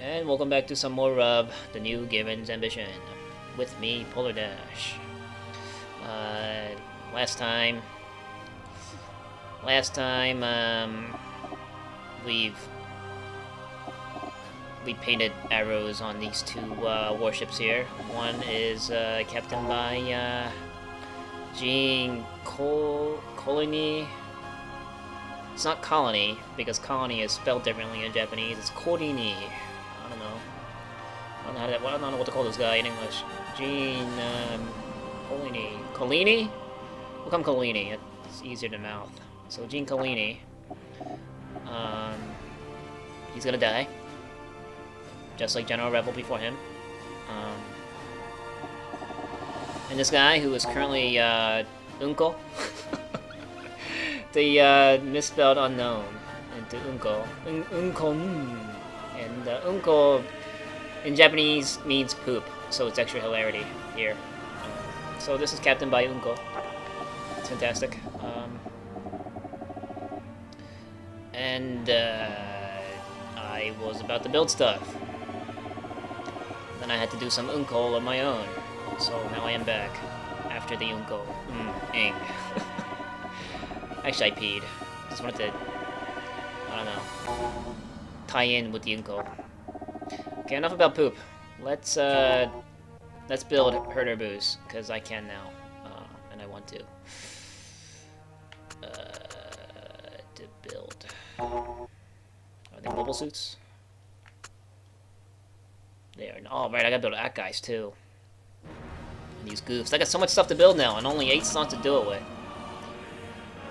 And welcome back to some more of the new Giren's Ambition. With me, PolarDash. Last time, we painted arrows on these two warships here. One is captained by Gihren Colony. It's not colony, because colony is spelled differently in Japanese. It's Korini. I don't know. I don't know what to call this guy in English. Gihren Colini. Colini? We'll come Colini. It's easier to mouth. So Gihren Colini. He's gonna die. Just like General Rebel before him. And this guy, who is currently Unko. The misspelled unknown into Unko. Unkon. And Unko in Japanese means poop, so it's extra hilarity here. So this is captained by Unko. It's fantastic. And I was about to build stuff. Then I had to do some Unko of my own. So now I am back after the Unko. Ing. Actually, I peed. Just wanted to, I don't know, tie in with the Unko. Okay, enough about poop. Let's build herder booze, because I can now, and I want to. To build. Are they mobile suits? They are. Oh, right, I gotta build that guys too. And these goofs. I got so much stuff to build now, and only 8 slots to do it with.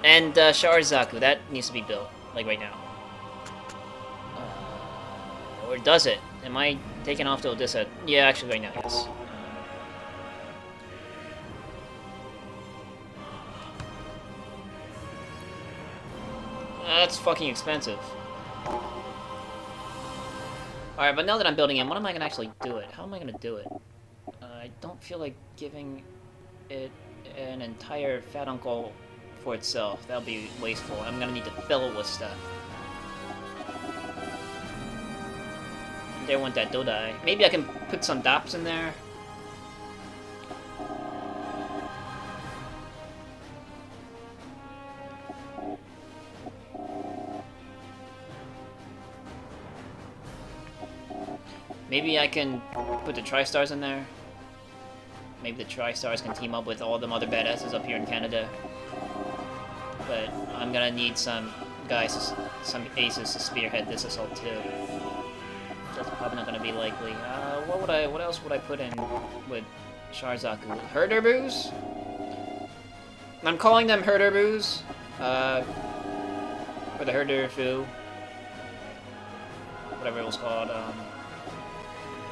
And Sharizaku, that needs to be built, like right now. Or does it? Am I taking off to Odessa? Yeah, actually right now, yes. That's fucking expensive. Alright, but now that I'm building it, what am I gonna actually do it? How am I gonna do it? I don't feel like giving it an entire fat uncle for itself. That'll be wasteful. I'm gonna need to fill it with stuff. They want that Dodai. Maybe I can put some dops in there. Maybe I can put the Tri-Stars in there. Maybe the Tri-Stars can team up with all them other badasses up here in Canada. But I'm gonna need some guys, some aces to spearhead this assault too. That's probably not gonna be likely. What else would I put in with Sharizaku? Herder Boos? I'm calling them Herder Boos. Or the Herder Fu. Whatever it was called.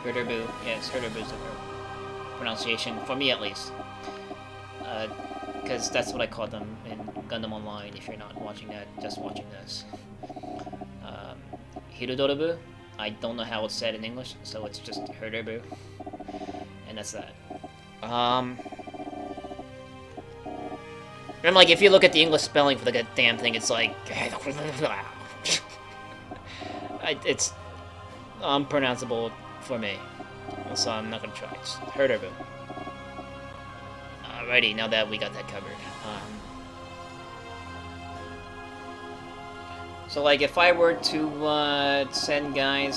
Herder Boo. Yeah, it's Herder Boo's pronunciation, for me at least. Because that's what I call them in Gundam Online, if you're not watching that, just watching this. Hirudorabu, I don't know how it's said in English, so it's just Herderbu. And that's that. And like, if you look at the English spelling for the damn thing, it's like... it's unpronounceable for me. So I'm not gonna try. It's Herderbu. Alrighty, now that we got that covered. So, like, if I were to send the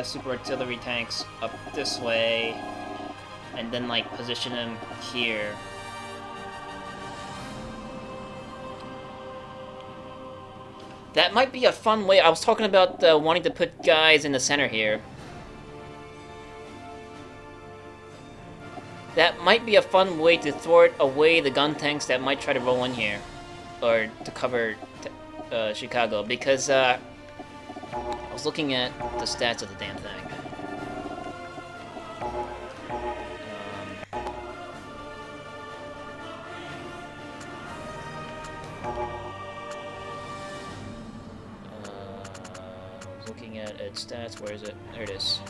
super artillery tanks up this way, and then, like, position them here. That might be a fun way. I was talking about wanting to put guys in the center here. That might be a fun way to thwart away the gun tanks that might try to roll in here, or to cover Chicago, because I was looking at the stats of the damn thing. I was looking at its stats. Where is it? There it is.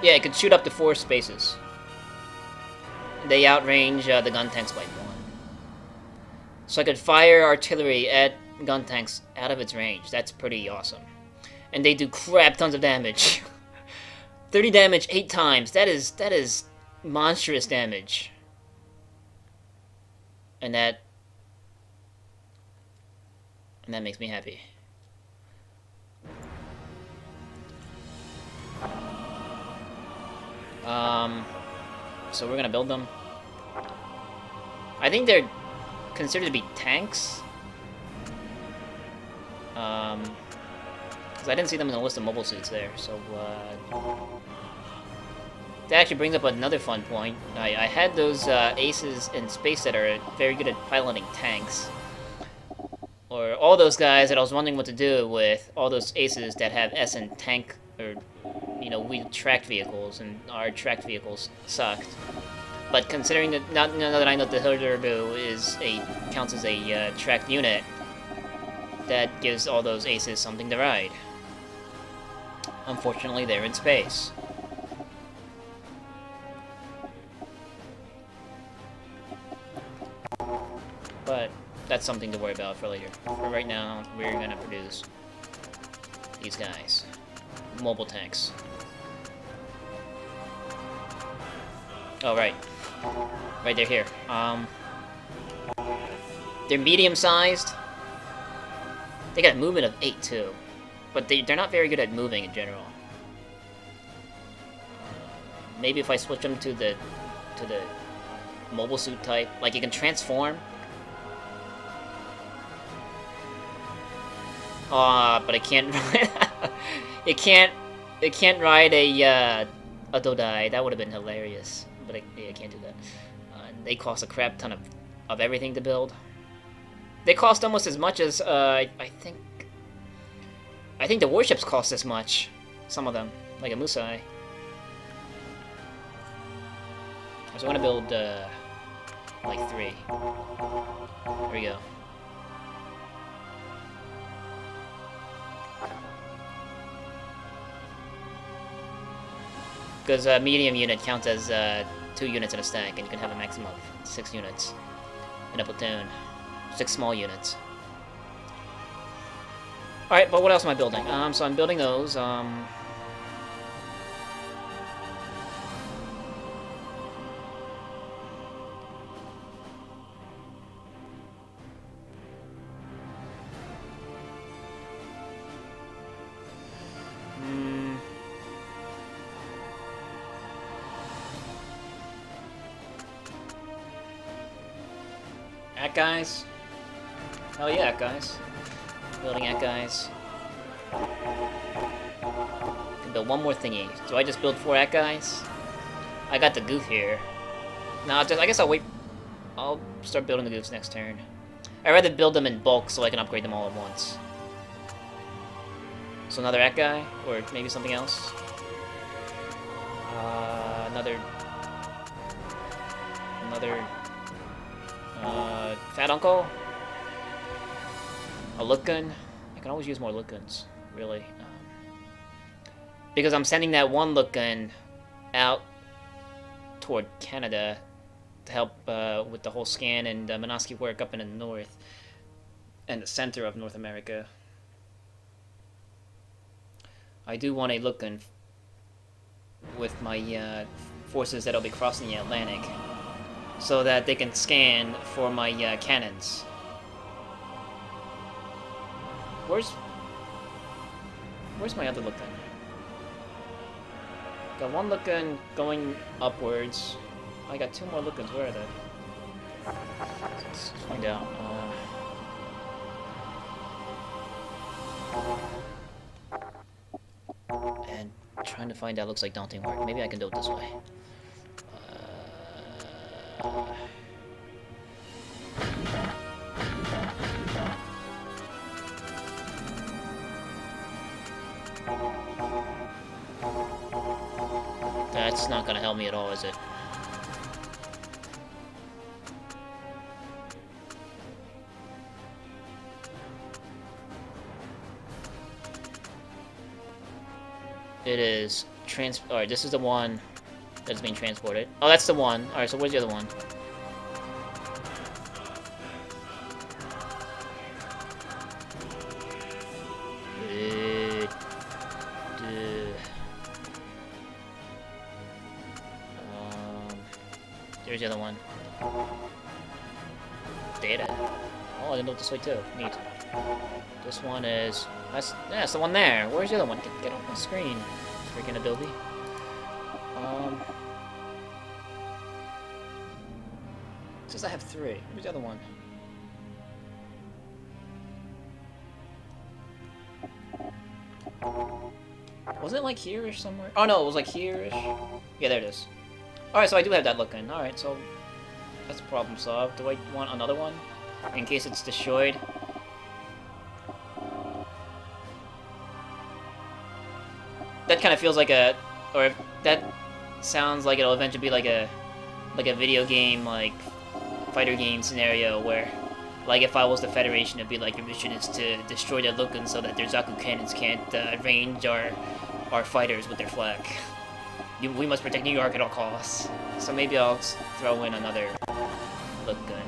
Yeah, it could shoot up to 4 spaces. they outrange the gun tanks by 1. So I could fire artillery at gun tanks out of its range. That's pretty awesome. And they do crap tons of damage. 30 damage 8 times. That is monstrous damage. And that makes me happy. So we're gonna build them. I think they're considered to be tanks. Because I didn't see them in the list of mobile suits there, so that actually brings up another fun point. I had those aces in space that are very good at piloting tanks. Or all those guys that I was wondering what to do with all those aces that have S in tank, or, you know, wheeled tracked vehicles, and our tracked vehicles sucked. But considering that, now that I know the Hilderbu counts as a tracked unit, that gives all those aces something to ride. Unfortunately, they're in space. But that's something to worry about for later. For right now, we're gonna produce these guys. Mobile tanks. Oh, right. Right, they're here. They're medium-sized. They got movement of 8, too. But they're not very good at moving in general. Maybe if I switch them to the mobile suit type. Like, you can transform. But it can't it can't ride a Dodai. That would have been hilarious. But I can't do that. They cost a crap ton of everything to build. They cost almost as much as I think the warships cost as much. Some of them, like a Musai. So I'm gonna build like 3. There we go. Because a medium unit counts as 2 units in a stack, and you can have a maximum of 6 units in a platoon. 6 small units. Alright, but what else am I building? So I'm building those. Guys. Hell yeah, guys. Building at guys. Can build one more thingy. Do I just build 4 at guys? I got the goof here. No, I guess I'll wait. I'll start building the goofs next turn. I'd rather build them in bulk so I can upgrade them all at once. So another at guy, or maybe something else. Another. Fat Uncle? A look gun? I can always use more look guns, really. Because I'm sending that one look gun out toward Canada to help with the whole scan and Minoski work up in the north and the center of North America. I do want a look gun with my forces that'll be crossing the Atlantic, so that they can scan for my cannons. Where's my other look gun? Got one look gun going upwards. I got 2 more look guns. Where are they? Let's find out. And trying to find out looks like daunting work. Maybe I can do it this way. That's not gonna help me at all, is it? It is alright, this is the one that's being transported. Oh, that's the one. Alright, so where's the other one? There's the other one. Data. Oh, I can go this way too. Neat. This one is... That's the one there. Where's the other one? Get off my screen. Freaking Adobe. It says I have 3. Where's the other one? Wasn't it like here-ish somewhere? Oh no, it was like here-ish. Yeah, there it is. Alright, so I do have that looking. Alright, so that's a problem solved. Do I want another one? In case it's destroyed? That kind of feels like a... Or that sounds like it'll eventually be like a video game, like, fighter game scenario where, like, if I was the Federation, it'd be like, your mission is to destroy the Lucan so that their Zaku cannons can't range our fighters with their flak. We must protect New York at all costs. So maybe I'll throw in another Lucan.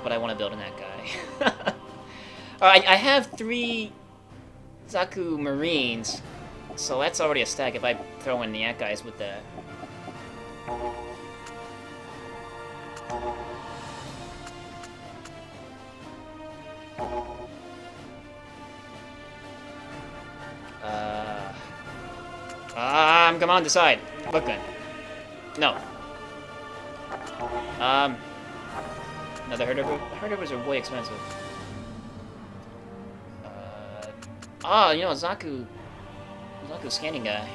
But I want to build in that guy. I have 3 Zaku Marines, so that's already a stack if I throw in the Yak guys with that. Come on, decide. Look good. No. Another Herdovers? Herdovers are way expensive. You know, Zaku scanning guy.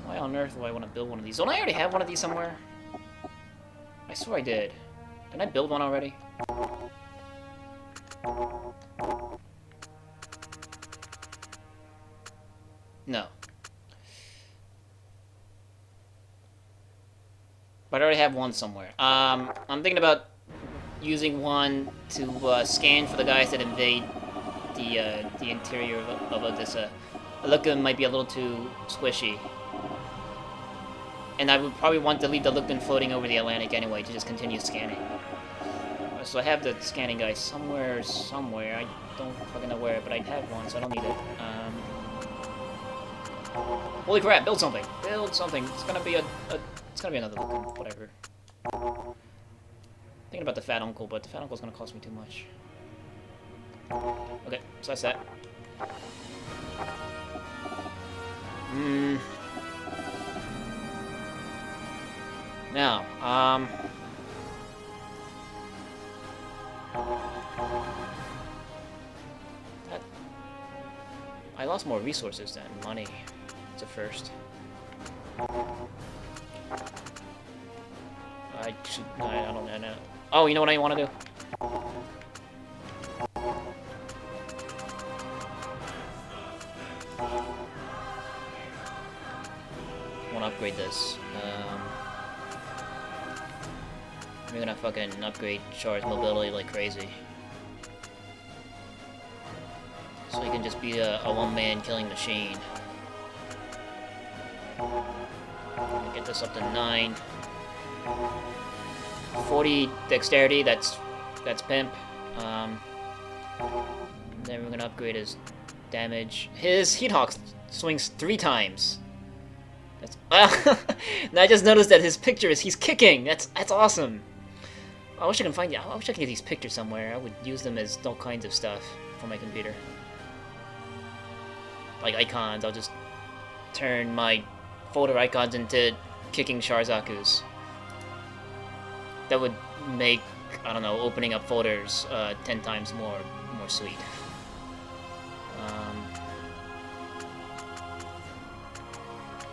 Why on earth do I want to build one of these? Don't I already have one of these somewhere? I swear I did. Didn't I build one already? No. But I already have one somewhere. I'm thinking about using one to scan for the guys that invade the interior of Odessa. The Lucan might be a little too squishy. And I would probably want to leave the Lucan floating over the Atlantic anyway to just continue scanning. So I have the scanning guy somewhere. I don't fucking know where, but I have one, so I don't need it. Holy crap! Build something! Build something! It's gonna be it's gonna be another Lucan. Whatever. Thinking about the Fat Uncle, but the Fat Uncle's gonna cost me too much. Okay, so that's that. Now, I lost more resources than money. It's a first. I don't know. Oh, you know what I want to do? I want to upgrade this. We're gonna fucking upgrade Char's mobility like crazy. So he can just be a one-man killing machine. Get this up to 9. 40 dexterity, that's pimp. Then we're gonna upgrade his damage. His Heat Hawk swings 3 times. That's and I just noticed that his picture is he's kicking. That's awesome. I wish I can find. I wish I could get these pictures somewhere. I would use them as all kinds of stuff for my computer. Like icons. I'll just turn my folder icons into kicking Sharzakus. That would make, I don't know, opening up folders 10 times more sweet.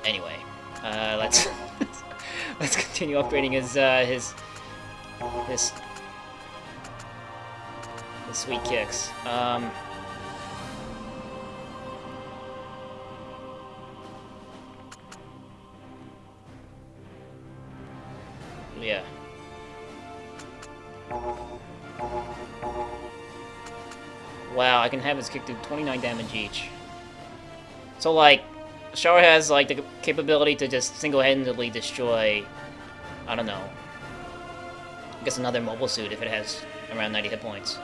Anyway, let's continue upgrading his sweet kicks. Wow, I can have his kick do 29 damage each. So, like, Char has, like, the capability to just single-handedly destroy, I don't know, I guess another mobile suit if it has around 90 hit points.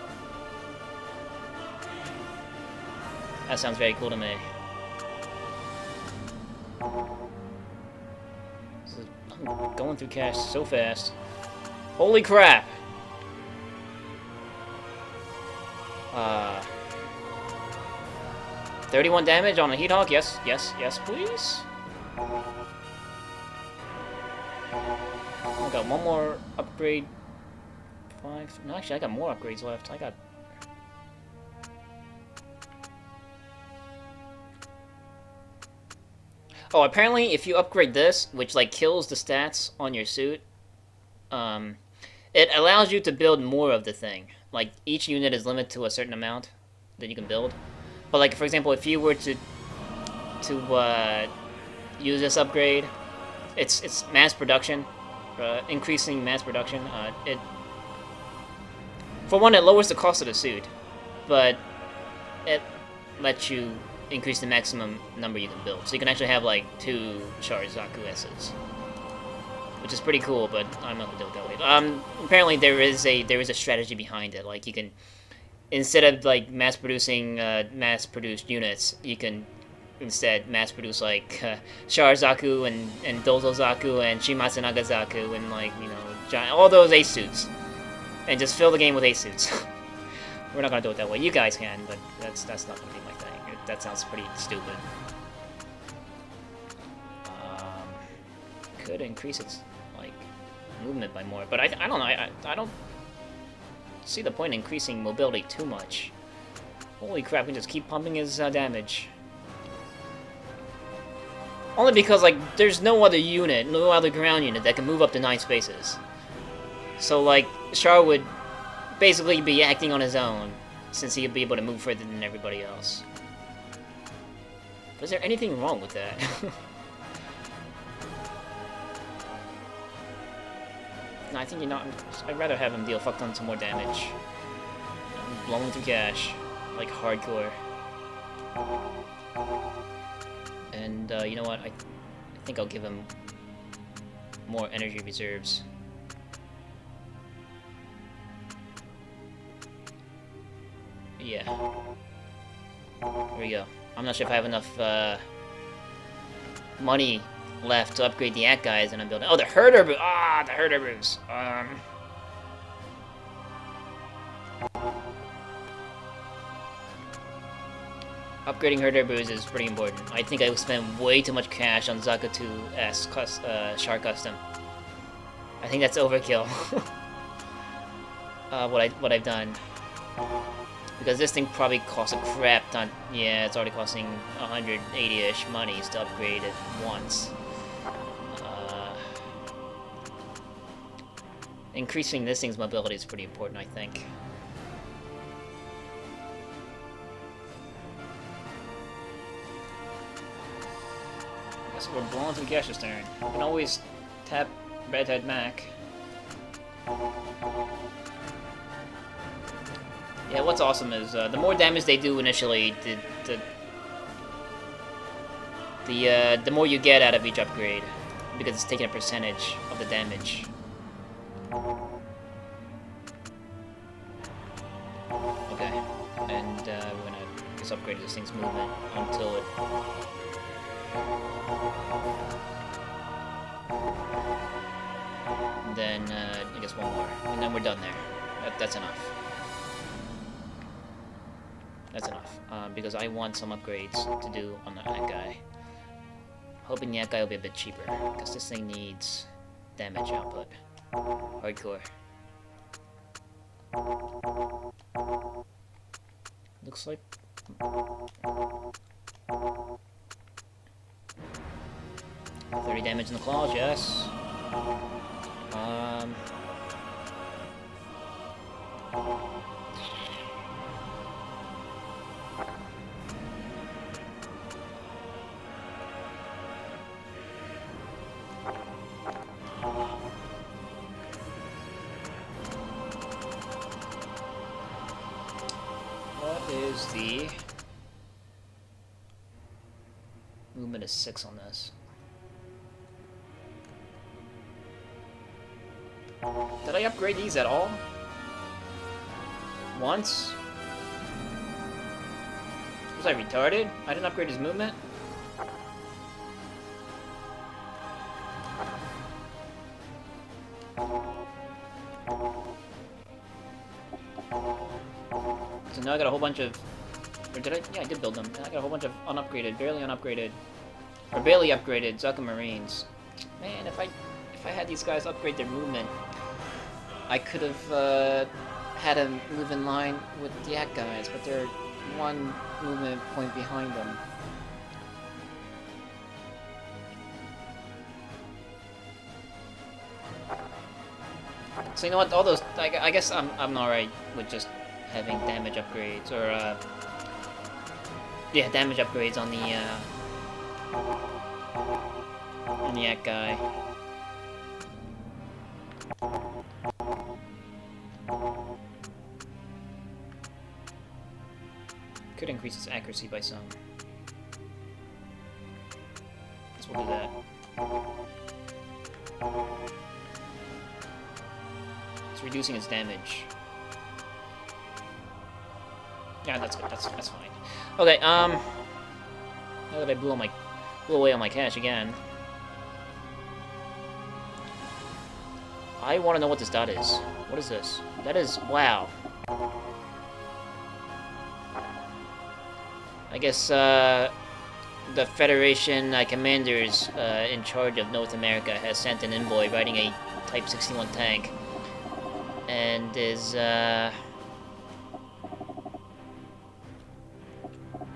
That sounds very cool to me. I'm going through cash so fast. Holy crap! 31 damage on a Heat Hawk? Yes, yes, yes, please. I got one more upgrade. 5. No, actually, I got more upgrades left. I got. Oh, apparently, if you upgrade this, which like kills the stats on your suit, it allows you to build more of the thing. Like each unit is limited to a certain amount that you can build. But like, for example, if you were to use this upgrade, it's mass production, increasing mass production. It for one, it lowers the cost of the suit, but it lets you increase the maximum number you can build. So you can actually have like 2 Zaku S's, which is pretty cool. But I'm not gonna do it that way. Apparently there is a strategy behind it. Like you can, instead of like mass-produced units, you can instead mass-produce like Zaku and Dozo Zaku and Shimatsunaga Zaku and like, you know, all those ace suits, and just fill the game with ace suits. We're not gonna do it that way. You guys can, but that's not gonna be my thing. That sounds pretty stupid. Could increase its like movement by more, but I don't know. I don't see the point in increasing mobility too much. Holy crap! We can just keep pumping his damage. Only because like there's no other unit, no other ground unit that can move up to 9 spaces. So like Char would basically be acting on his own, since he'd be able to move further than everybody else. Is there anything wrong with that? No, I think you're not. I'd rather have him deal fuck ton some more damage. I'm blowing through cash, like hardcore. And you know what? I think I'll give him more energy reserves. Yeah. There we go. I'm not sure if I have enough money left to upgrade the yaaaaay and I'm building. Oh, the herder brews! Ah, the herder brews. Upgrading herder brews is pretty important. I think I spent way too much cash on Zaku 2's Char custom. I think that's overkill. What I've done. Because this thing probably costs a crap ton. Yeah, it's already costing 180-ish monies to upgrade it once. Increasing this thing's mobility is pretty important, I think. I guess we're blowing through cash this turn. You can always tap Redhead Mac. Yeah, what's awesome is the more damage they do initially, the more you get out of each upgrade, because it's taking a percentage of the damage. Okay, and we're gonna just upgrade this thing's movement until it. And then I guess one more, and then we're done there. That's enough. That's enough, because I want some upgrades to do on that guy. Hoping the yaaaaay will be a bit cheaper, because this thing needs damage output. Hardcore. Looks like... 30 damage in the claws, yes. is the movement is 6 on this. Did I upgrade these at all? Once? Was I retarded? I didn't upgrade his movement? So now I got a whole bunch of... Or did I? Yeah, I did build them. I got a whole bunch of unupgraded, barely unupgraded, or barely upgraded Zucca Marines. Man, if I had these guys upgrade their movement, I could have had them move in line with the Yak guys, but they're one movement point behind them. So you know what? All those, I guess I'm alright with just having damage upgrades, or yeah, damage upgrades on the Yak guy. Could increase its accuracy by some. Guess we'll do that. It's reducing its damage. Yeah, that's good. That's fine. Okay. Now that I blew away on my cash again, I want to know what this dot is. What is this? That is, wow. I guess the Federation commanders in charge of North America has sent an envoy riding a Type 61 tank, and is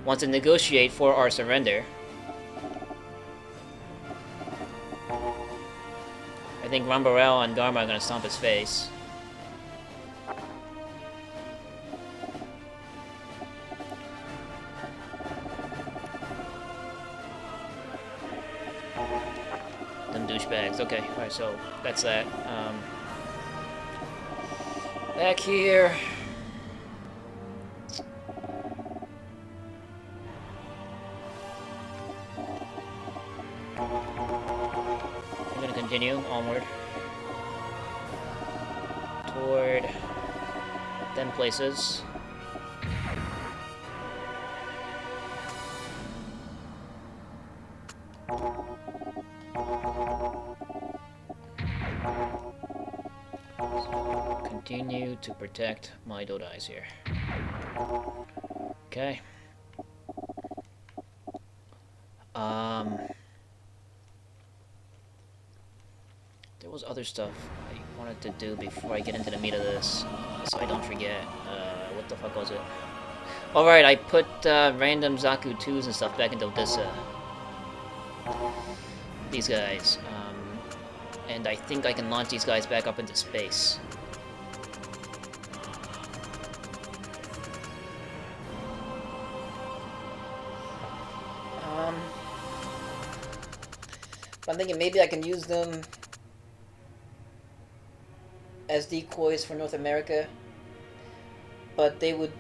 wants to negotiate for our surrender. I think Rambarel and Dharma are gonna stomp his face. Them douchebags. Okay, alright, so that's that. Back here. I'm gonna continue onward toward them places. So continue to protect my Dodais here. Okay. There was other stuff I wanted to do before I get into the meat of this, so I don't forget. What the fuck was it? Alright, I put random Zaku 2s and stuff back into Odessa. These guys. And I think I can launch these guys back up into space. I'm thinking maybe I can use them as decoys for North America, but they will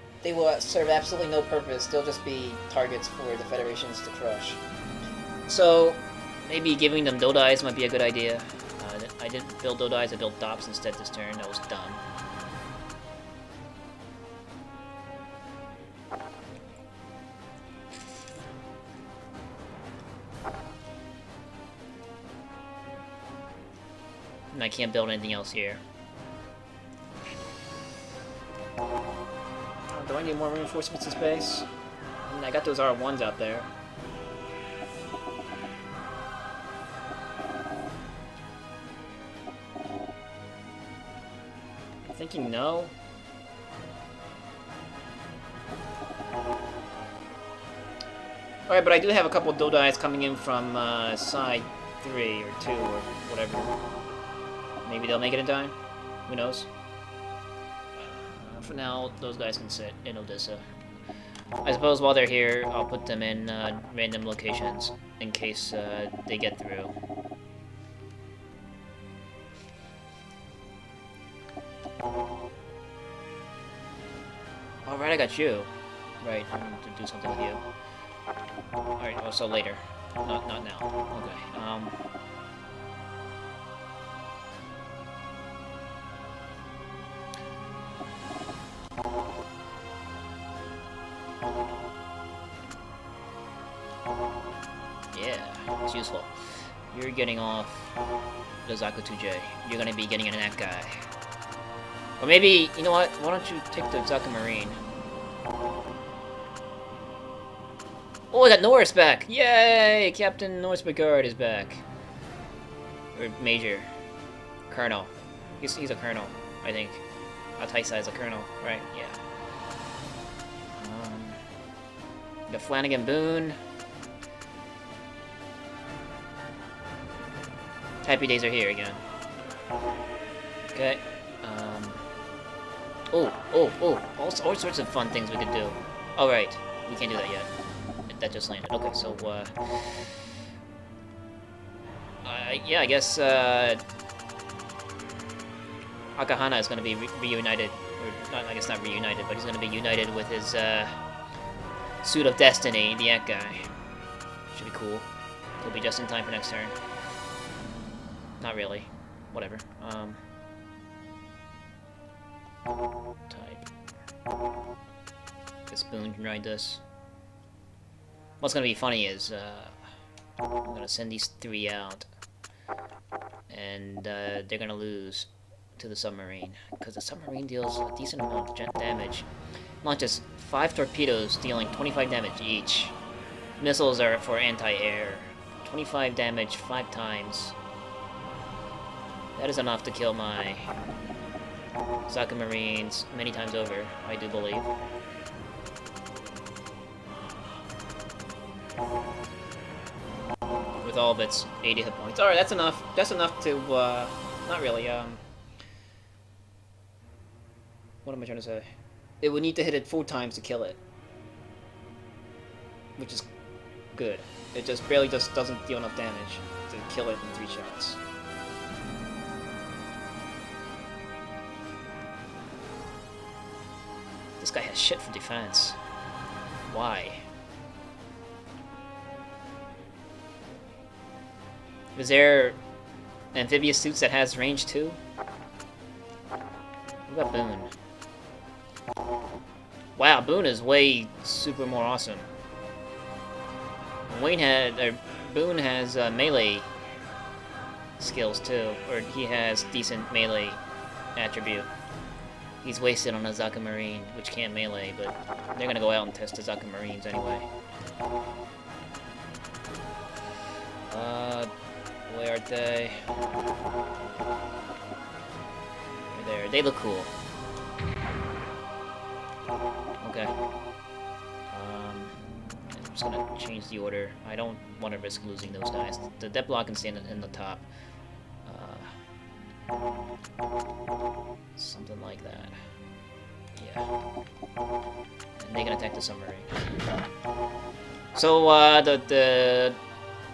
serve absolutely no purpose. They'll just be targets for the Federations to crush. So maybe giving them Dodais might be a good idea. I didn't build Dodais, I built Dops instead this turn. That was dumb. And I can't build anything else here. Do I need more reinforcements in space? I mean, I got those R1s out there. I'm thinking no. Alright, but I do have a couple Dodais coming in from side 3 or 2 or whatever. Maybe they'll make it in time? Who knows? For now, those guys can sit in Odessa. I suppose while they're here, I'll put them in random locations in case they get through. Alright, I got you. Right, I need to do something with you. Alright, also later. Not now. Okay, yeah, it's useful. You're getting off the Zaku 2J. You're gonna be getting in that guy. Or maybe, you know what? Why don't you take the Zaku Marine? Oh, I got Norris back! Yay! Captain Norris Bigard is back. Or Major. Colonel. He's a colonel, I think. Ataisa is a colonel, right? Yeah. The Flanagan Boone. Happy days are here again. Okay. All sorts of fun things we could do. Oh, right. We can't do that yet. That just landed. Okay, so, yeah, I guess, Akahana is gonna be reunited. Or, not, I guess not reunited, but he's gonna be united with his, Suit of Destiny, the Ant guy. Should be cool. He'll be just in time for next turn. Not really. Whatever. Type. This Boone can ride this. What's gonna be funny is, I'm gonna send these 3 out. And, they're gonna lose to the submarine. Because the submarine deals a decent amount of damage. Launches 5 torpedoes, dealing 25 damage each. Missiles are for anti-air. 25 damage 5 times. That is enough to kill my Zaku Marines many times over, I do believe. With all of its 80 hit points. Alright, that's enough. That's enough to, not really, what am I trying to say? It would need to hit it 4 times to kill it. Which is good. It just barely just doesn't deal enough damage to kill it in 3 shots. This guy has shit for defense. Why? Is there amphibious suits that has range too? What about Boone? Wow, Boone is way super more awesome. Boone has melee skills too, or he has decent melee attribute. He's wasted on a Zaku Marine, which can't melee, but they're gonna go out and test the Zaku Marines anyway. Where are they? They're there. They look cool. Okay. I'm just gonna change the order. I don't want to risk losing those guys. The depth block can stay in the top. Something like that. Yeah. And they can attack the submarine. So,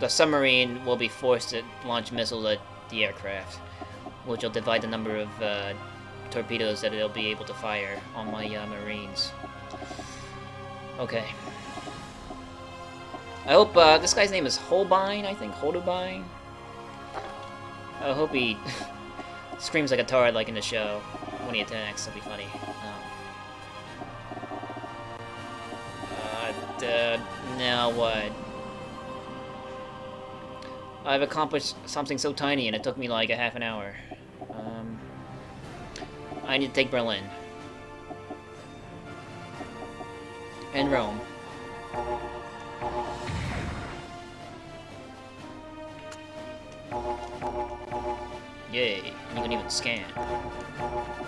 the submarine will be forced to launch missiles at the aircraft, which will divide the number of torpedoes that it'll be able to fire on my Marines. Okay. I hope, this guy's name is Holbein, I think? Holbein? I hope he screams like a tard like in the show when he attacks. That'd be funny. Now what? I've accomplished something so tiny and it took me like a half an hour. I need to take Berlin. And Rome. Yay, you can even scan.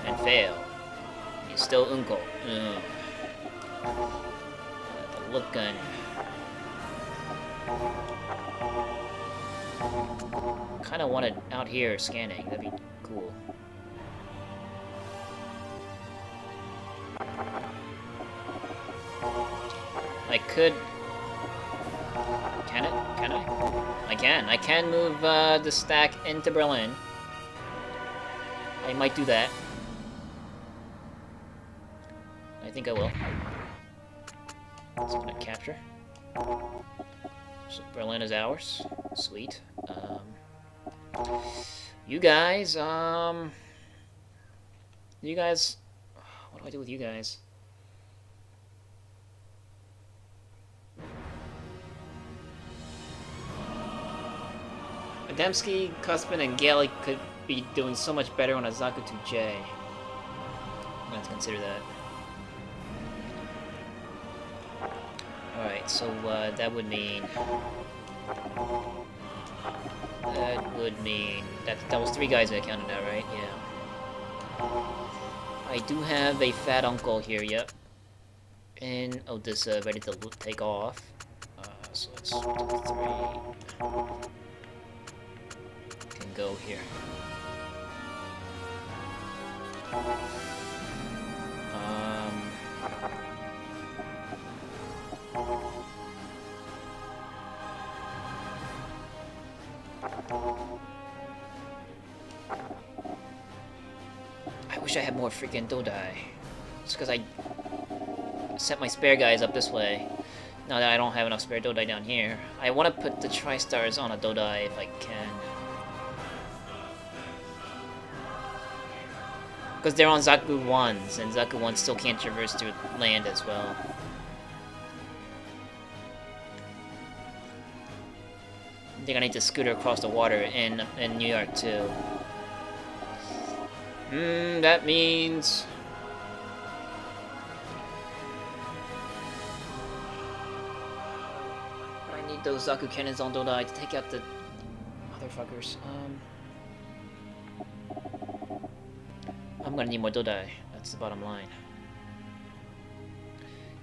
And fail. You're still uncle. The look gun. Kinda want it out here scanning, that'd be cool. I could... Can it? Can I? I can. I can move the stack into Berlin. I might do that. I think I will. So I'm gonna capture. So Berlin is ours. Sweet. You guys, what do I do with you guys? Adamski, Cuspin, and Gaelic could be doing so much better on a Zaku 2J. I'm gonna have to consider that. Alright, so that would mean that was 3 guys that counted out, right? Yeah. I do have a fat uncle here, yep. In Odessa, ready to take off. So let's do 3. Can go here. I wish I had more freaking Dodai. It's because I set my spare guys up this way. Now that I don't have enough spare Dodai down here. I want to put the Tri-Stars on a Dodai if I can. Because they're on Zaku 1s, and Zaku 1s still can't traverse through land as well. I think I need to scooter across the water in New York too. That means... I need those Zaku cannons on Dodai to take out the motherfuckers. I'm gonna need more Dodai. That's the bottom line.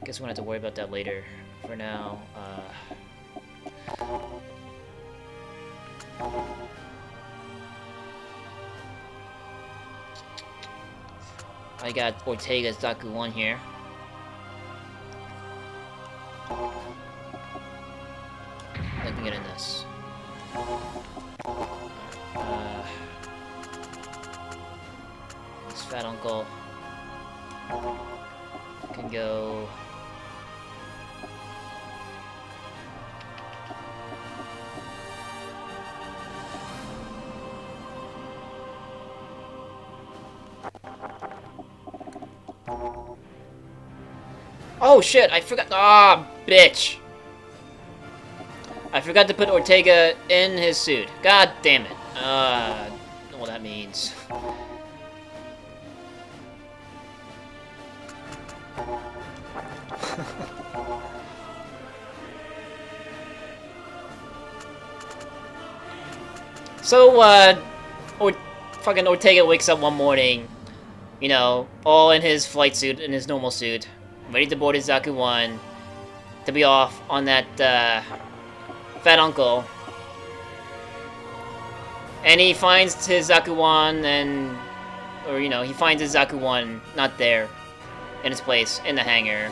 Guess we're gonna have to worry about that later. For now, I got Ortega's Zaku 1 here. Let me get in this. This fat uncle can go. Oh shit, I forgot. Ah, bitch. I forgot to put Ortega in his suit. God damn it. I don't know what that means. So, fucking Ortega wakes up one morning, you know, all in his flight suit, in his normal suit, ready to board his Zaku 1, to be off on that, fat uncle. And he finds his Zaku 1 and... Or, you know, he finds his Zaku 1 not there, in its place, in the hangar.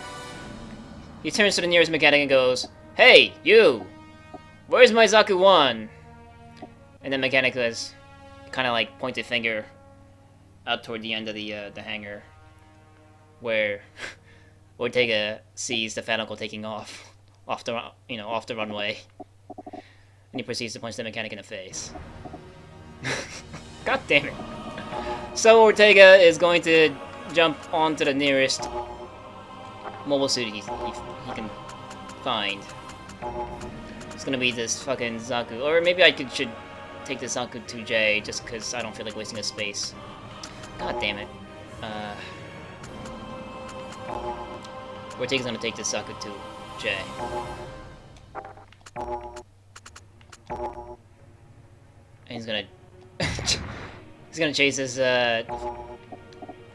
He turns to the nearest mechanic and goes, "Hey, you! Where's my Zaku 1? And then mechanic goes, kind of like pointed finger out toward the end of the hangar, where Ortega sees the fat uncle taking off the runway, and he proceeds to punch the mechanic in the face. God damn it! So Ortega is going to jump onto the nearest mobile suit he can find. It's gonna be this fucking Zaku, or maybe I should take the Zaku 2J just because I don't feel like wasting a space. God damn it. Ortega's gonna take the Zaku 2J. And he's gonna he's gonna chase his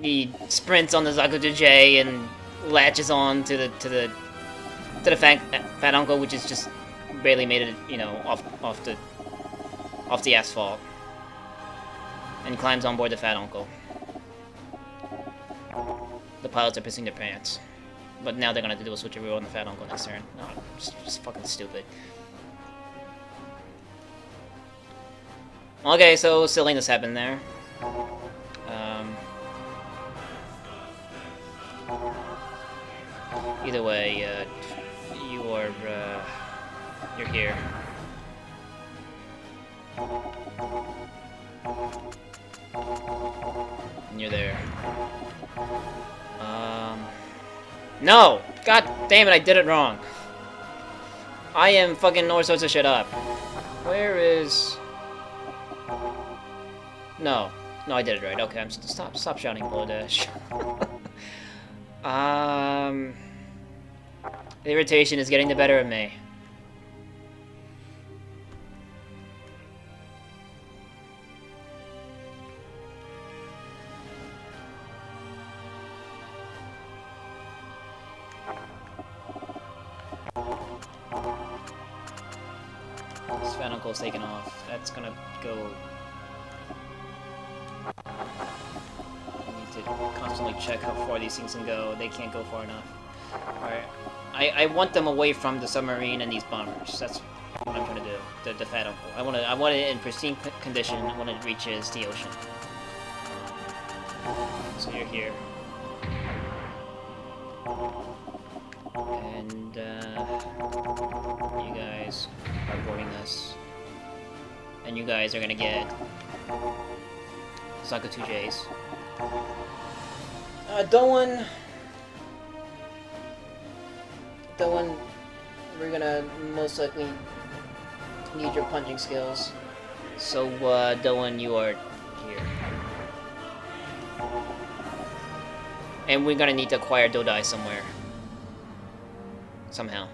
he sprints on the Zaku 2J and latches on to the fat uncle, which is just barely made it, you know, off the asphalt, and climbs on board the fat uncle. The pilots are pissing their pants, but now they're gonna do a switcheroo on the fat uncle next turn. No, just fucking stupid. Okay, so silliness happened there. Either way, you are, you're here. And you're there. No! God damn it, I did it wrong. I am fucking all sorts of shit up. Where is... No. No, I did it right. Okay, stop shouting, PolarDash. The irritation is getting the better of me. This Fat Uncle's taken off. That's gonna go... I need to constantly check how far these things can go. They can't go far enough. Alright. I want them away from the submarine and these bombers. That's what I'm trying to do. The Fat Uncle. I want it in pristine condition when it reaches the ocean. So you're here. And, you guys are boarding us. And you guys are gonna get Sanka 2Js. Doan, we're gonna most likely need your punching skills. So, Doan, you are here. And we're gonna need to acquire Dodai somewhere. Somehow.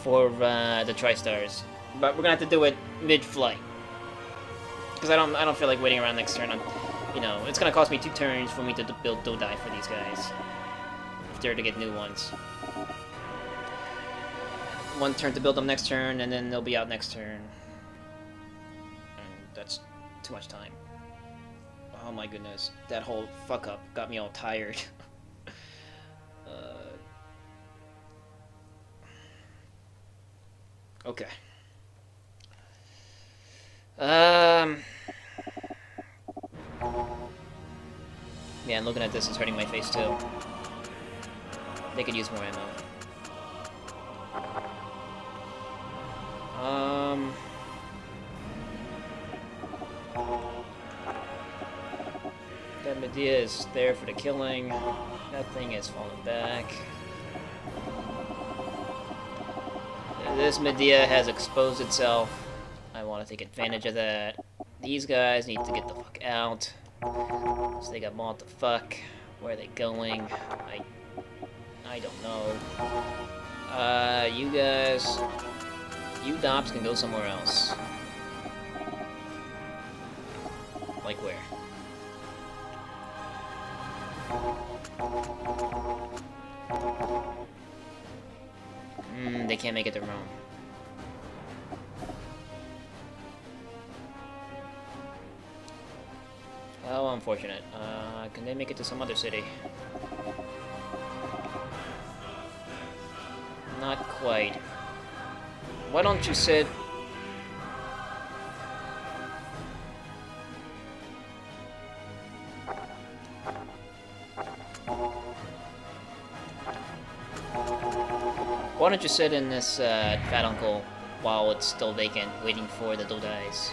For, the Tri-Stars. But we're gonna have to do it mid-flight. Because I don't feel like waiting around next turn. You know, it's gonna cost me 2 turns for me to build Dodai for these guys. If they're to get new ones. 1 turn to build them next turn, and then they'll be out next turn. And that's too much time. Oh my goodness. That whole fuck-up got me all tired. Okay. Man, looking at this is hurting my face too. They could use more ammo. That Medea is there for the killing. That thing is falling back. This Medea has exposed itself. I want to take advantage of that. These guys need to get the fuck out. So they got mauled the fuck. Where are they going? I don't know. You guys... You Dops can go somewhere else. Like where? They can't make it to Rome. Oh, unfortunate. Can they make it to some other city? Not quite. Why don't you sit... Why don't you sit in this Fat Uncle while it's still vacant, waiting for the Dodais?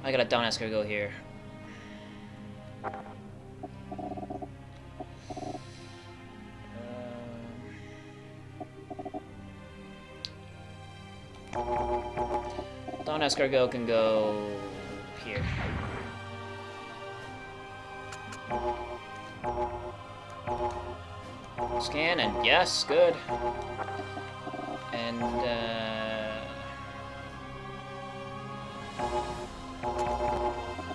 I got a down escargot here. Down escargot can go here. Scan and yes, good. And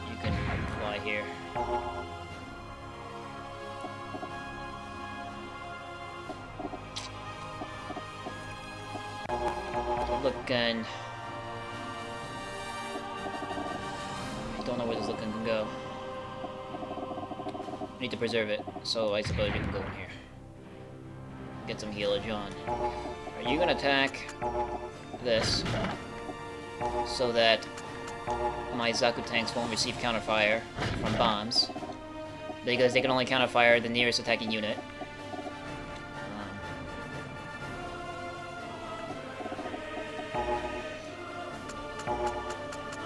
you can fly here. Looking. I don't know where this looking can go. I need to preserve it, so I suppose you can go in here. Get some healage on. Are you gonna attack this so that my Zaku tanks won't receive counterfire from bombs, because they can only counterfire the nearest attacking unit.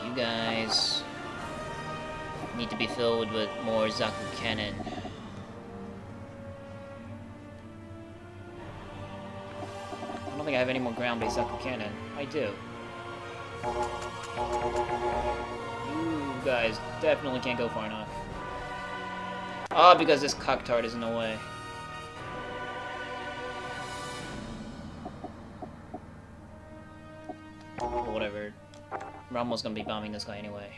You guys need to be filled with more Zaku cannon. I don't think I have any more ground-based Zaku cannon. I do. You guys definitely can't go far enough. Oh, because this cocktard is in the way. Well, whatever. Rummel's gonna be bombing this guy anyway.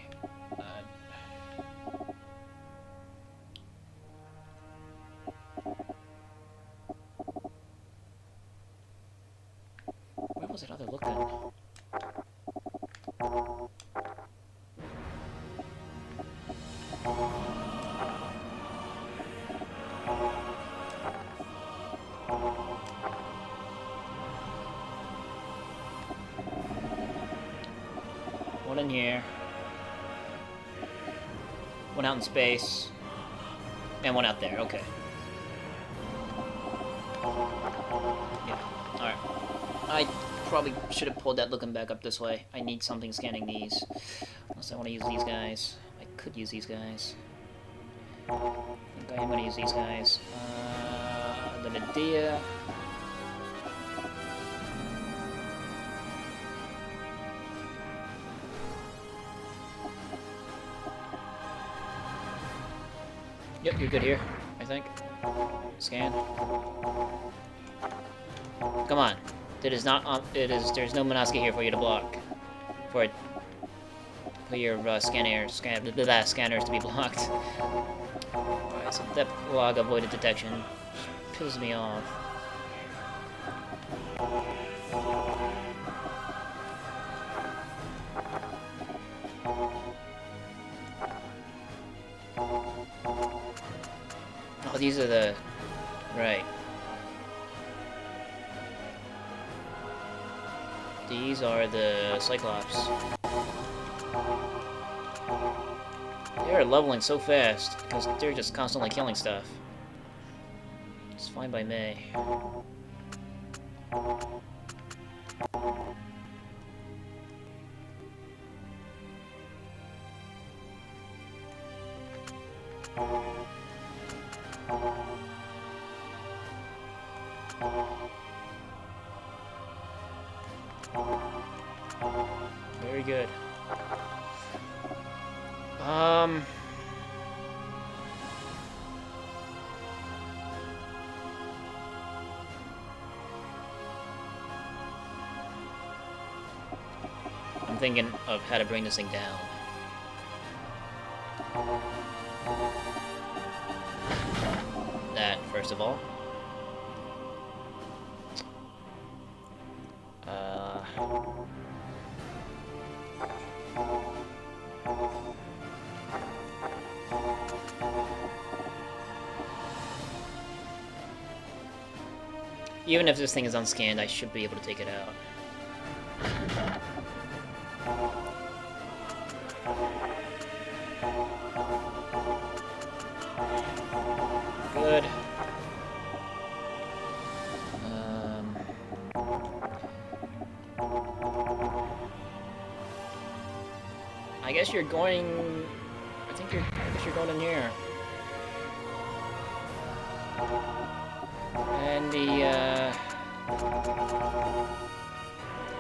Where was that other look at? One in here. One out in space. And one out there, okay. Yeah, alright. I probably should have pulled that looking back up this way. I need something scanning these. Unless I want to use these guys. I could use these guys. I think I am going to use these guys. The Medea. Yep, you're good here, I think. Scan. Come on. It is not. There's no Minosuke here for you to block. For your scanners to be blocked. Alright, so that log avoided detection. Pisses me off. Oh, these are the... Right. These are the Cyclops. They are leveling so fast, because they're just constantly killing stuff. It's fine by me. Very good. I'm thinking of how to bring this thing down. That, first of all. Even if this thing is unscanned, I should be able to take it out. Good. I guess you're going... I guess you're going in here. And the,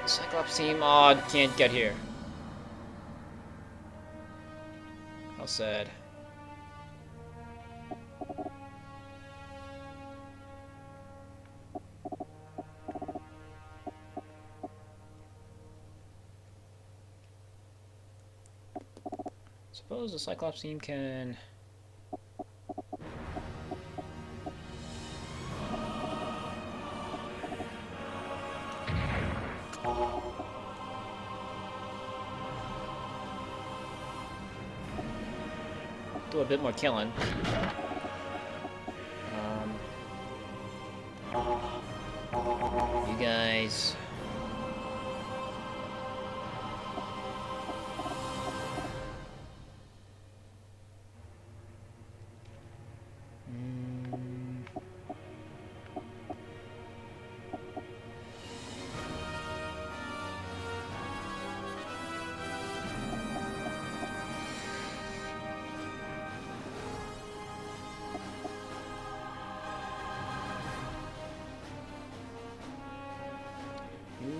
Cyclops team, oh, can't get here. How sad. Suppose the Cyclops team can... do a bit more killing. You guys...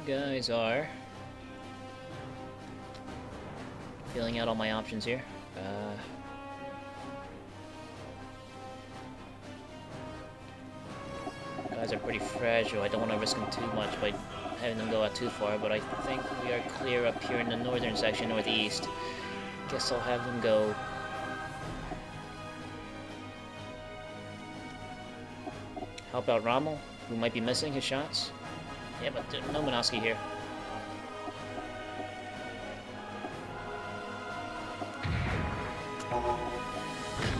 guys are filling out all my options here. Guys are pretty fragile. I don't want to risk them too much by having them go out too far, but I think we are clear up here in the northern section, northeast. Guess I'll have them go. Help out Rommel, who might be missing his shots. Yeah, but no Minoski here.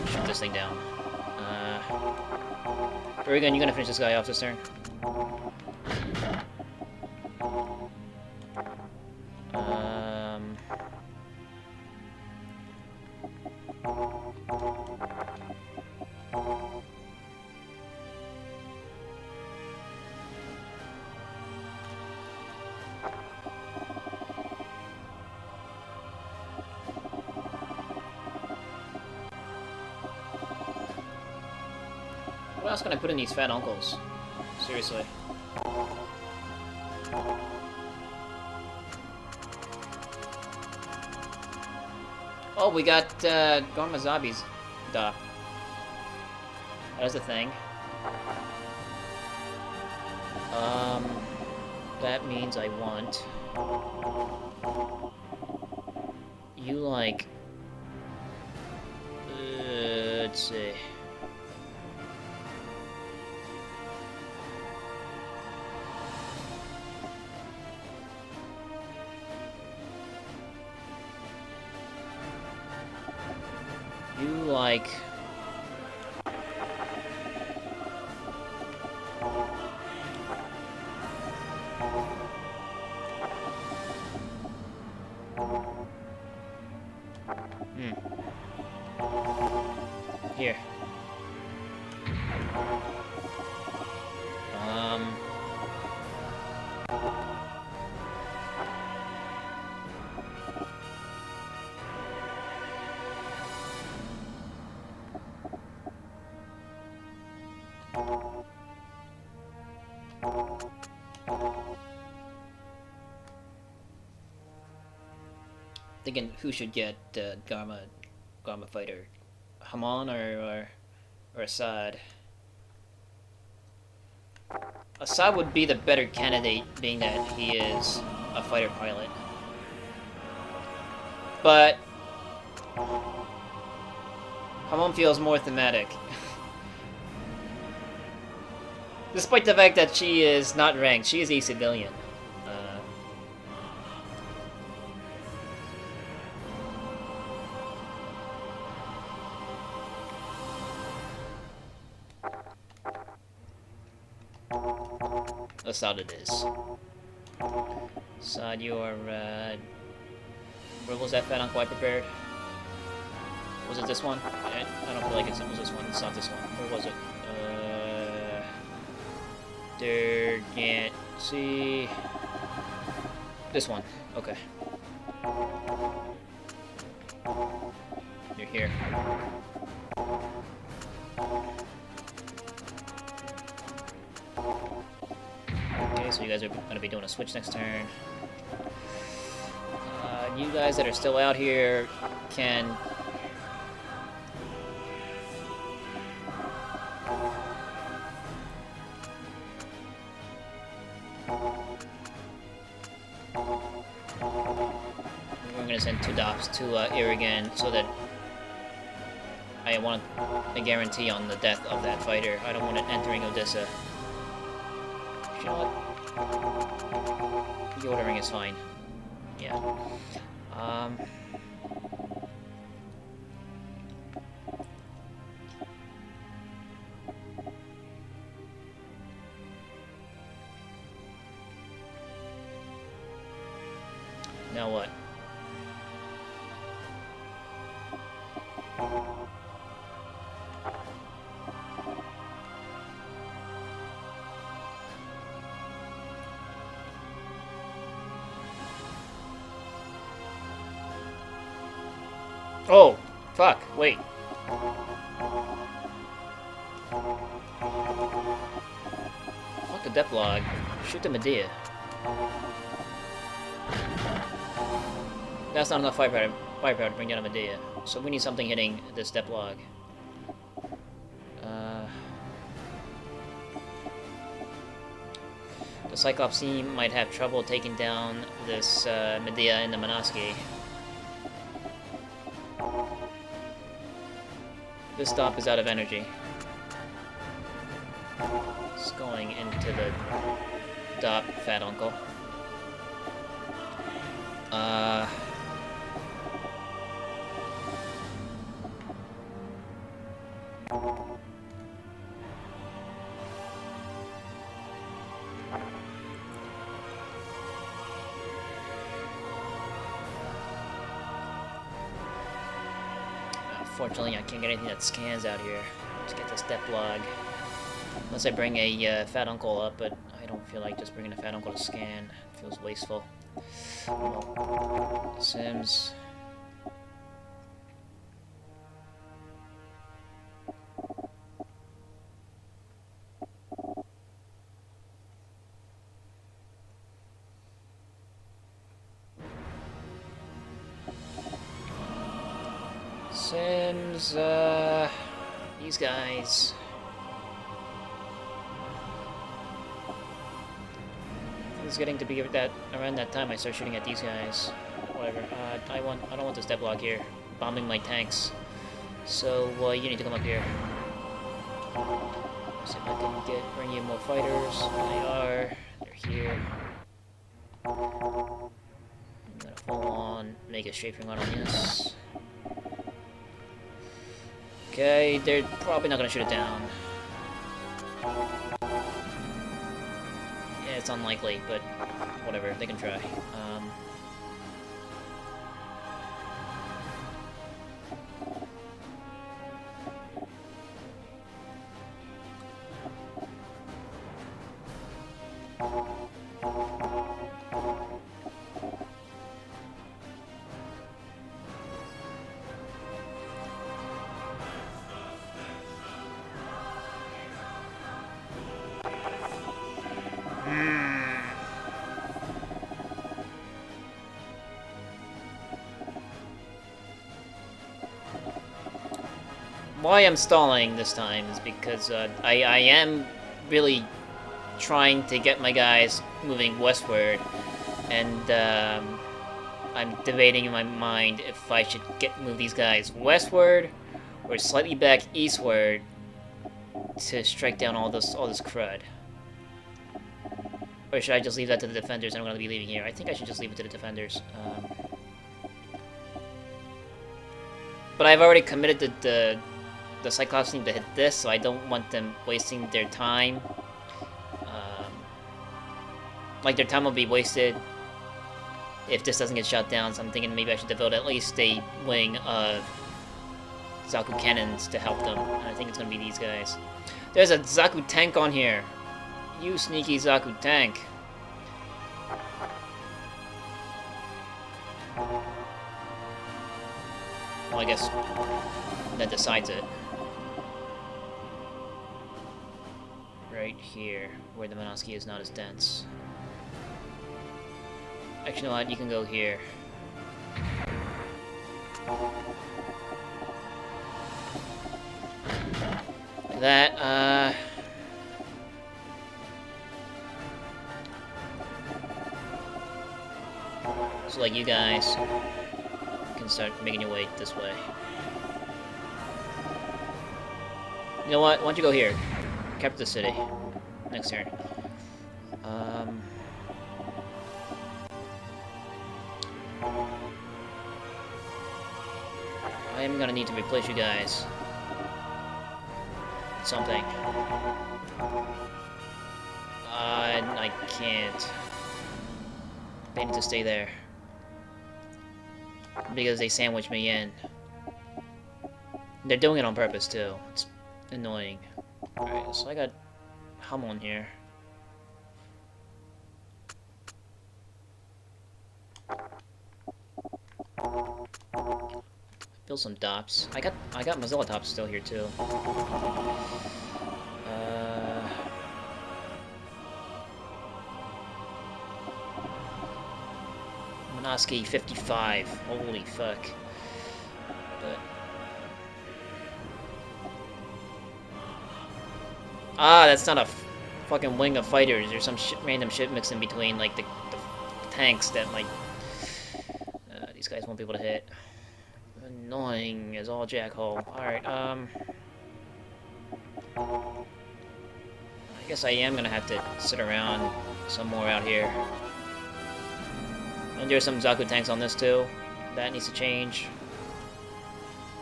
Shoot this thing down. Oregon, you gonna finish this guy off this turn? What else can I put in these fat uncles? Seriously. Oh, we got Gormazabi's dock. That's a thing. That means I want you like. Let's see. You like. Here. Thinking who should get Garma fighter, Haman or Assad. Assad would be the better candidate, being that he is a fighter pilot. But Haman feels more thematic. Despite the fact that she is not ranked, she is a civilian. Assad it is. Assad, you are, where was that fat uncle I prepared? Was it this one? I don't feel like it was this one. It's not this one. Where was it? There, can't see. This one. Okay. You're here. Okay, so you guys are going to be doing a switch next turn. You guys that are still out here can... We're going to send 2 docks to Irrigan so that I want a guarantee on the death of that fighter. I don't want it entering Odessa. You know what? The ordering is fine. Yeah. Now what? Oh, fuck, wait. Fuck the depth log. Shoot the Medea. That's not enough firepower to bring down a Medea. So we need something hitting this step log. The Cyclops team might have trouble taking down this Medea and the Minoski. This stop is out of energy. It's going into the dot, fat uncle. Unfortunately, I can't get anything that scans out here to get this step log. Unless I bring a fat uncle up, but I don't feel like just bringing a fat uncle to scan. It feels wasteful. Well, Sims. Sims, these guys. It's getting to be that around that time I start shooting at these guys. Whatever. I don't want this step log here, bombing my tanks. So you need to come up here. See if I can bring you more fighters. There they are. They're here. I'm gonna full on make a strafing run on this. Okay, they're probably not gonna shoot it down. Yeah, it's unlikely, but whatever, they can try. Why I'm stalling this time is because I am really trying to get my guys moving westward, and I'm debating in my mind if I should move these guys westward or slightly back eastward to strike down all this crud. Or should I just leave that to the defenders? I'm going to be leaving here. I think I should just leave it to the defenders. But I've already committed the Cyclops team to hit this, so I don't want them wasting their time. Like, their time will be wasted if this doesn't get shot down, so I'm thinking maybe I should devote at least a wing of Zaku cannons to help them. And I think it's going to be these guys. There's a Zaku tank on here! You sneaky Zaku tank! Well, I guess that decides it. Right here, where the Minoski is not as dense. Actually, you know what? You can go here. Like that, so like you guys can start making your way this way. You know what? Why don't you go here? Capture the city. Next turn. I am gonna need to replace you guys. Something. I can't. They need to stay there. Because they sandwich me in. They're doing it on purpose, too. It's annoying. Alright, so I got Hummel in here. Build some dops. I got Mozilla tops still here too. Sasuke 55. Holy fuck. But... Ah, that's not a fucking wing of fighters. There's some random shit mixed in between, like the tanks that might... these guys won't be able to hit. Annoying as all jackhole. Alright, I guess I am gonna have to sit around some more out here. And there's some Zaku tanks on this too. That needs to change.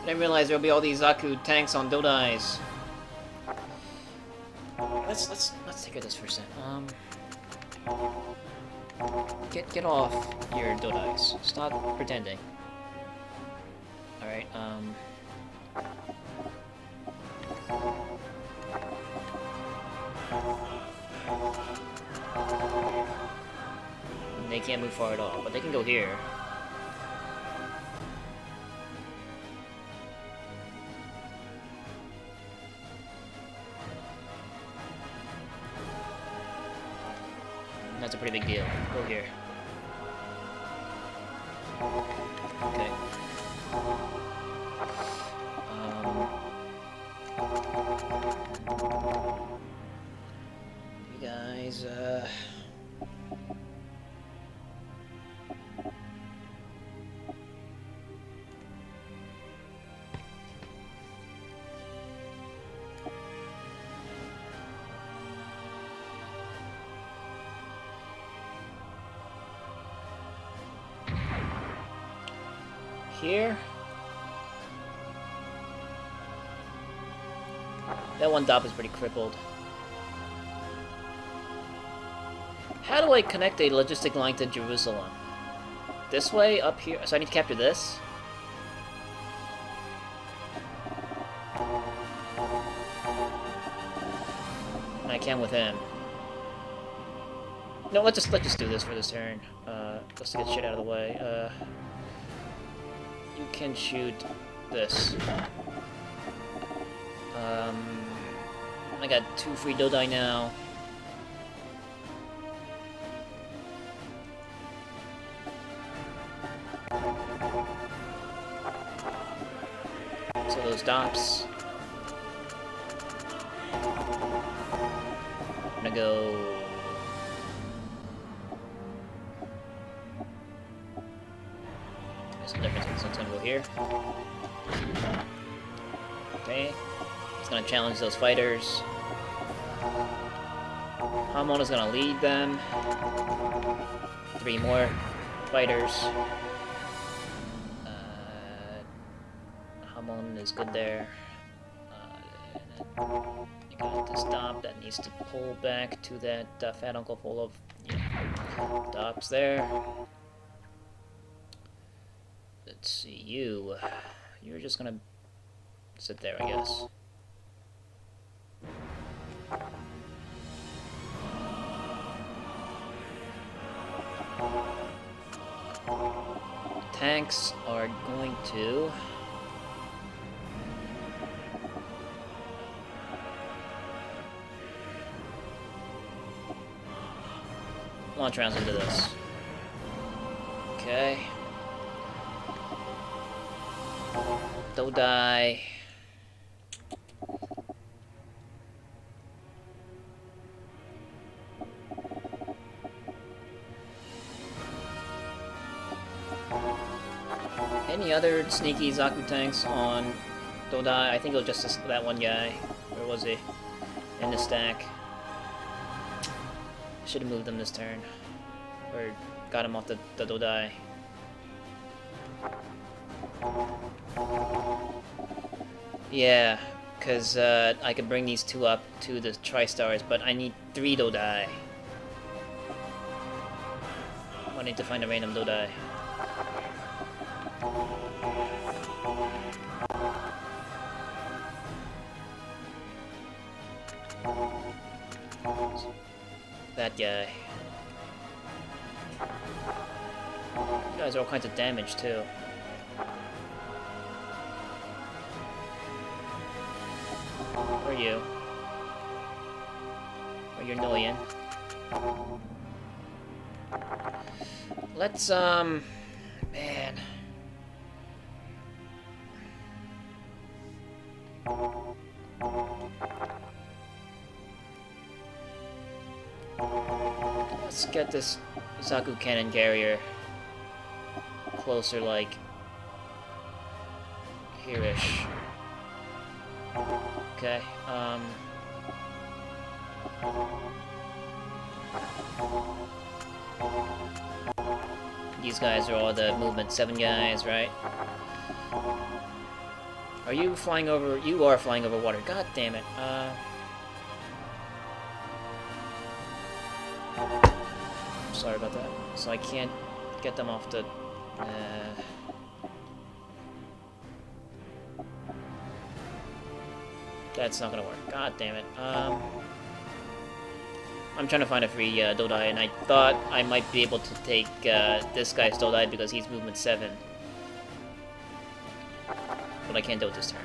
I didn't realize there'll be all these Zaku tanks on Dodais. Let's take care of this for a second. Get off your Dodais. Stop pretending. Alright, they can't move far at all, but they can go here. That's a pretty big deal. Go here. Okay. You guys, here? That one dop is pretty crippled. How do I connect a logistic line to Jerusalem? This way? Up here? So I need to capture this? And I can with him. No, let's just do this for this turn. Let's get shit out of the way. You can shoot this. I got 2 free Dodai now. So those dops. I'm gonna go. There's some difference between this. I'm gonna go here. Okay. It's gonna challenge those fighters. Hamona's gonna lead them. 3 more fighters. Hamon is good there. You got this dop that needs to pull back to that fat uncle full of dops there. Let's see, you're just gonna sit there, I guess. Tanks are going to launch rounds into this. Okay. Dodai. Any other sneaky Zaku tanks on Dodai? I think it was just that one guy. Where was he? In the stack. Should have moved him this turn. Or got him off the Dodai. Yeah, because I could bring these 2 up to the Tri-Stars, but I need 3 Dodai. I need to find a random Dodai. That guy. You guys are all kinds of damage too. Where are you? Or you're annoying. Let's Man. Let's get this Zaku cannon carrier closer, like here-ish. Okay, these guys are all the movement 7 guys, right? Are you flying over? You are flying over water. God damn it. Sorry about that. So I can't get them off the... That's not gonna work. God damn it. I'm trying to find a free Dodai, and I thought I might be able to take this guy's Dodai because he's movement 7. But I can't do it this turn.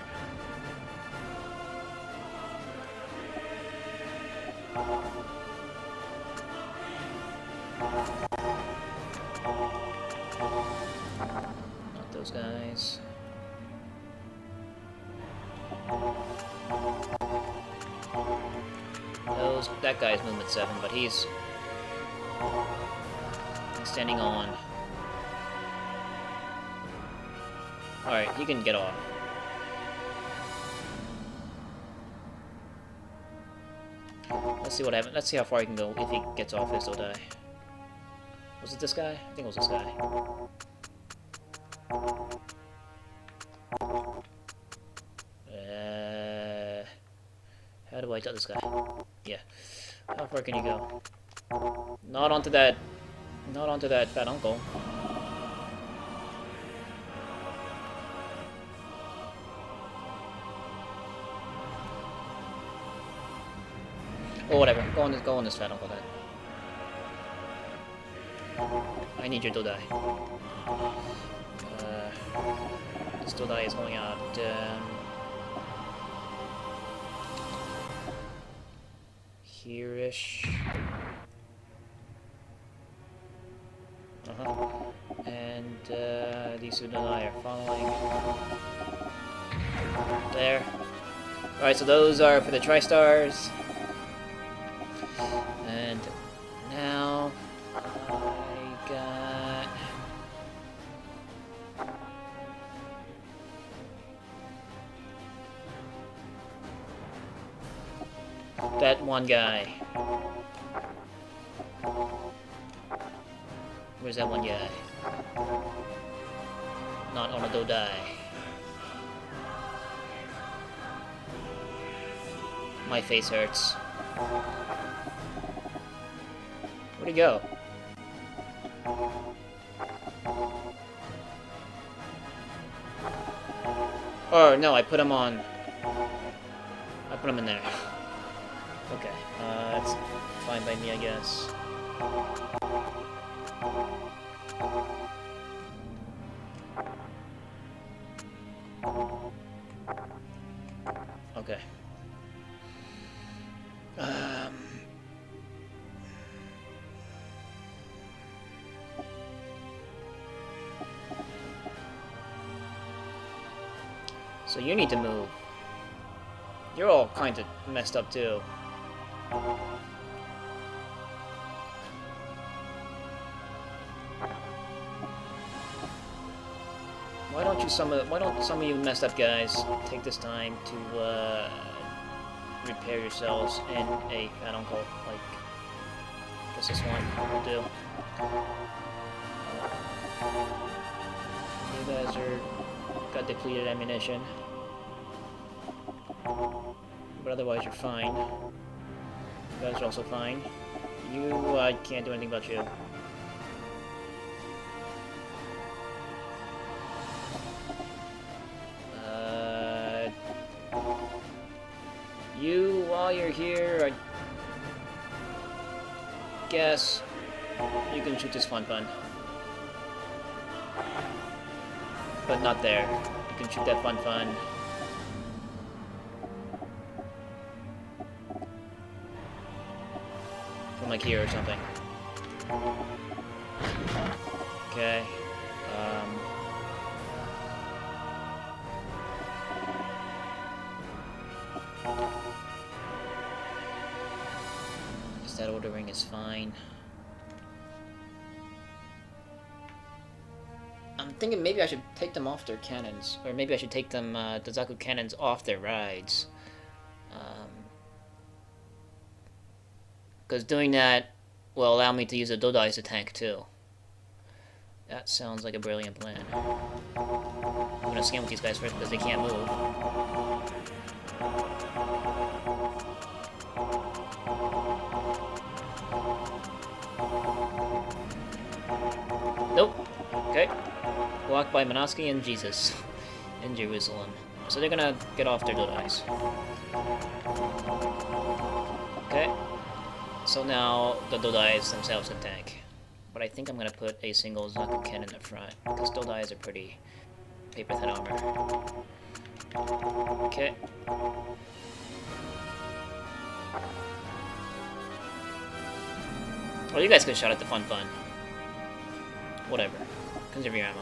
Not those guys. That guy's movement 7, but he's standing on. Alright, he can get off. Let's see what happens. Let's see how far he can go if he gets off his Dodai. Was it this guy? I think it was this guy. How do I tell this guy? Yeah. How far can you go? Not onto that fat uncle. Or whatever. Go on this fat uncle then. I need your Dodai. This Dodai is going out. Here-ish. And these two Dodai are following. There. Alright, so those are for the Tri-Stars. And now I got that one guy. Where's that one guy? Not on a Dodai. My face hurts. Where'd he go? Oh no, I put him on. I put him in there. Okay, that's fine by me, I guess. Okay. So you need to move. You're all kind of messed up too. Why don't some of you messed up guys take this time to repair yourselves in a fat uncle, like I guess this one will do. You guys got depleted ammunition. But otherwise you're fine. You guys are also fine. You, I can't do anything about you. You, while you're here, I guess you can shoot this fun. But not there. You can shoot that fun. From like here or something. Okay. that ordering is fine. I'm thinking maybe I should take them off their cannons, or maybe I should take them, the Zaku cannons off their rides. Because doing that will allow me to use a Dodai as a tank too. That sounds like a brilliant plan. I'm gonna scan with these guys first because they can't move. Nope. Okay. Blocked by Minoski and Jesus in Jerusalem. So they're gonna get off their Dodais. Okay. So now the Dodais themselves can tank. But I think I'm gonna put a single Zaku cannon in the front, because Dodais are pretty paper thin armor. Okay. Well, you guys could shot at the fun. Whatever. Conserve your ammo.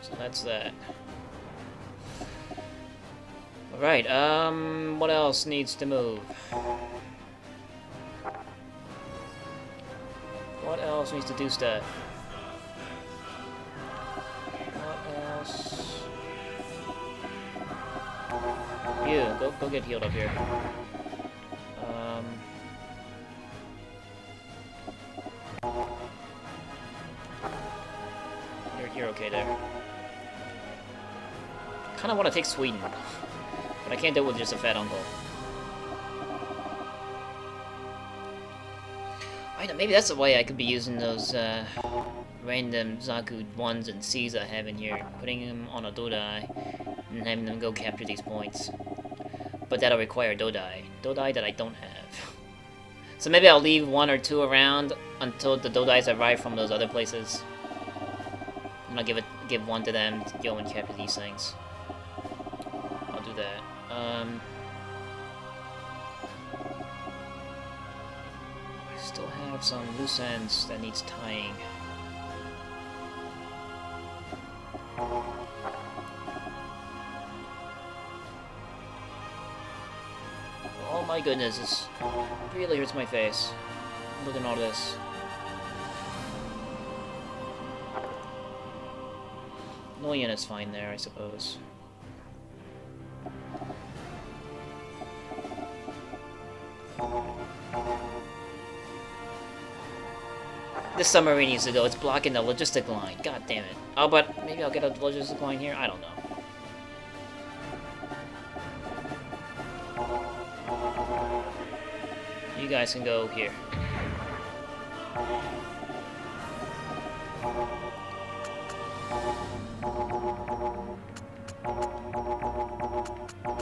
So that's that. Alright, what else needs to move? What else needs to do stuff? What else? You, go get healed up here. You're okay there. Kinda wanna take Sweden. But I can't do it with just a fat uncle. I know, maybe that's the way I could be using those random Zaku 1s and Cs I have in here, putting them on a Dodai and having them go capture these points. But that'll require Dodai that I don't have. So maybe I'll leave 1 or 2 around until the Dodais arrive from those other places. I'm gonna give 1 to them to go and capture these things. I'll do that. I still have some loose ends that needs tying. Oh my goodness, this really hurts my face. Look at all this. Noyan is fine there, I suppose. This submarine needs to go. It's blocking the logistic line. God damn it. Oh, but maybe I'll get a logistic line here? I don't know. You guys can go here.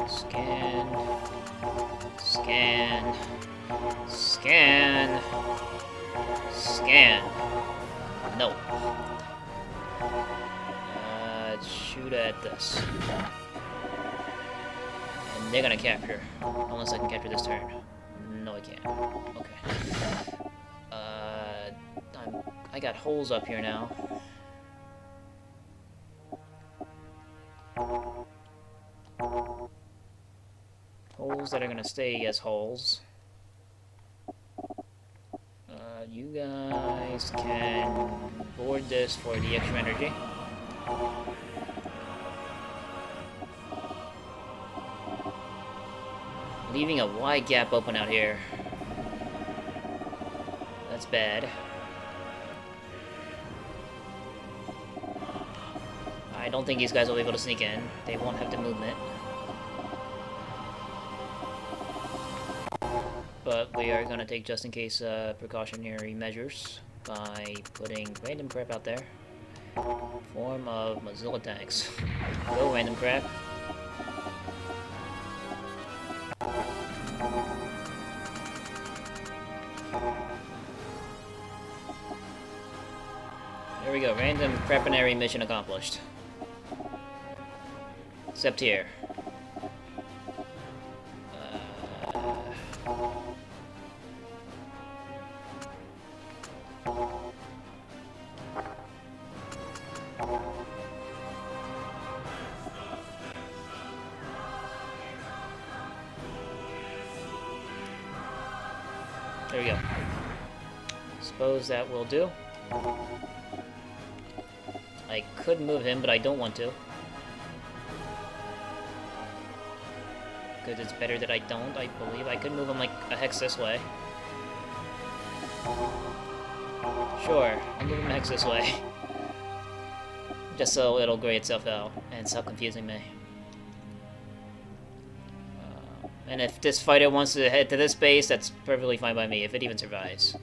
Scan. Scan. Scan. Scan. No. Shoot at this. And they're gonna capture. Unless I can capture this turn. No, I can't. Okay. I got holes up here now. Holes that are gonna stay as holes. You guys can board this for the extra energy. Leaving a wide gap open out here. That's bad. I don't think these guys will be able to sneak in. They won't have the movement. But we are going to take just in case precautionary measures by putting random crap out there. Form of Mozilla tanks. Go random crap. There we go, random crapinary mission accomplished. Except here. There we go. Suppose that will do. I could move him, but I don't want to. Because it's better that I don't, I believe. I could move him like a hex this way. Sure, I'll move him a hex this way. Just so it'll gray itself out and stop confusing me. And if this fighter wants to head to this base, that's perfectly fine by me, if it even survives.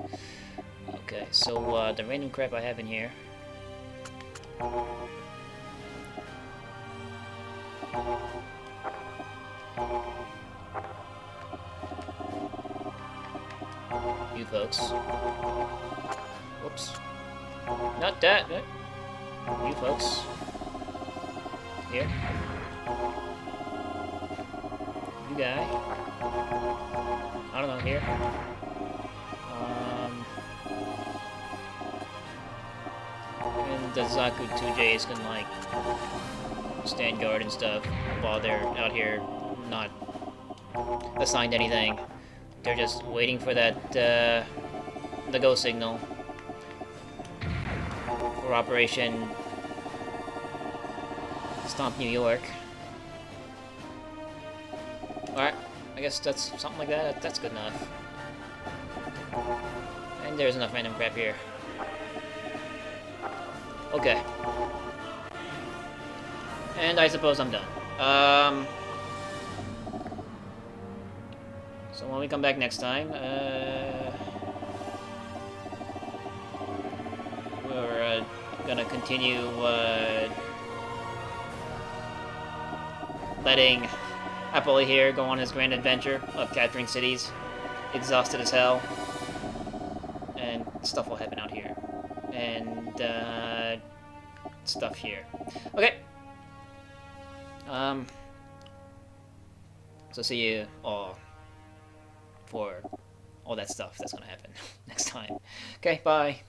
Okay, so the random crap I have in here. You folks. Whoops. Not that. You folks. Here. You guy. I don't know, here. And the Zaku 2Js can, like, stand guard and stuff while they're out here not assigned anything. They're just waiting for that, the go signal for Operation Stomp New York. Alright, I guess that's something like that. That's good enough. And there's enough random crap here. Okay. And I suppose I'm done. So when we come back next time, we're gonna continue letting Apollo here go on his grand adventure of capturing cities, exhausted as hell, and stuff will happen out here, and stuff here. Okay. So see you all for all that stuff that's gonna happen next time. Okay, bye.